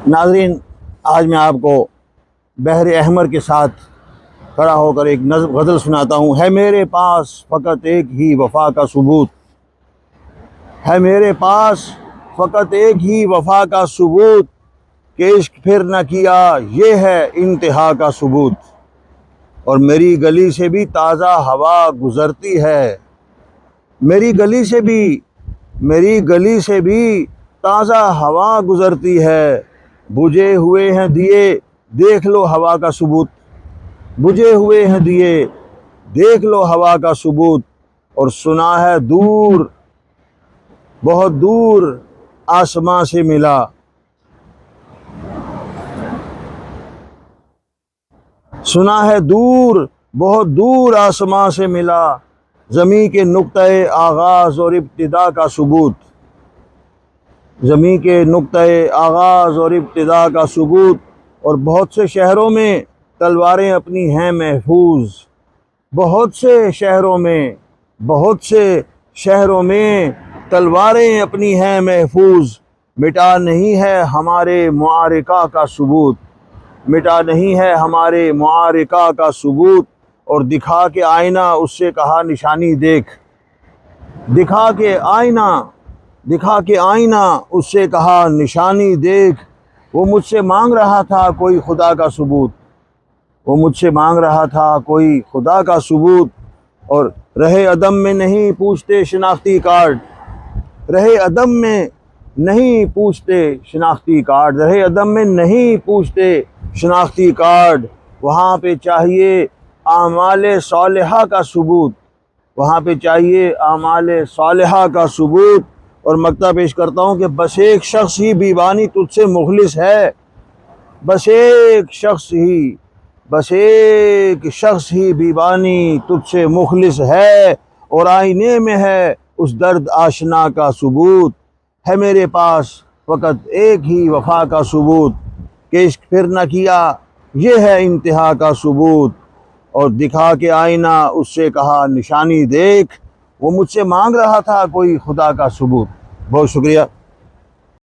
ناظرین، آج میں آپ کو بحر احمر کے ساتھ کھڑا ہو کر ایک غزل سناتا ہوں۔ ہے میرے پاس فقط ایک ہی وفا کا ثبوت، ہے میرے پاس فقط ایک ہی وفا کا ثبوت، کہ عشق پھر نہ کیا یہ ہے انتہا کا ثبوت۔ اور میری گلی سے بھی تازہ ہوا گزرتی ہے، میری گلی سے بھی تازہ ہوا گزرتی ہے۔ بجھے ہوئے ہیں دیے دیکھ لو ہوا کا ثبوت، بجھے ہوئے ہیں دیے دیکھ لو ہوا کا ثبوت۔ اور سنا ہے دور بہت دور آسماں سے ملا، سنا ہے دور بہت دور آسماں سے ملا، زمیں کے نقطۂ آغاز اور ابتدا کا ثبوت، زمیں کے نقطۂ آغاز اور ابتدا کا ثبوت۔ اور بہت سے شہروں میں تلواریں اپنی ہیں محفوظ، بہت سے شہروں میں تلواریں اپنی ہیں محفوظ۔ مٹا نہیں ہے ہمارے معارکہ کا ثبوت، مٹا نہیں ہے ہمارے معارکہ کا ثبوت۔ اور دکھا کے آئینہ اس سے کہا نشانی دیکھ، دکھا کے آئینہ اس سے کہا نشانی دیکھ۔ وہ مجھ سے مانگ رہا تھا کوئی خدا کا ثبوت، وہ مجھ سے مانگ رہا تھا کوئی خدا کا ثبوت۔ اور رہے عدم میں نہیں پوچھتے شناختی کارڈ، رہے عدم میں نہیں پوچھتے شناختی کارڈ، رہے عدم میں نہیں پوچھتے شناختی کارڈ۔ وہاں پہ چاہیے اعمال صالحہ کا ثبوت، وہاں پہ چاہیے اعمال صالحہ کا ثبوت۔ اور مقطع پیش کرتا ہوں کہ بس ایک شخص ہی بیوانی تجھ سے مخلص ہے، بس ایک شخص ہی بیوانی تجھ سے مخلص ہے، اور آئینے میں ہے اس درد آشنا کا ثبوت۔ ہے میرے پاس فقط ایک ہی وفا کا ثبوت، کہ عشق پھر نہ کیا یہ ہے انتہا کا ثبوت۔ اور دکھا کے آئینہ اس سے کہا نشانی دیکھ، وہ مجھ سے مانگ رہا تھا کوئی خدا کا ثبوت۔ بہت شکریہ۔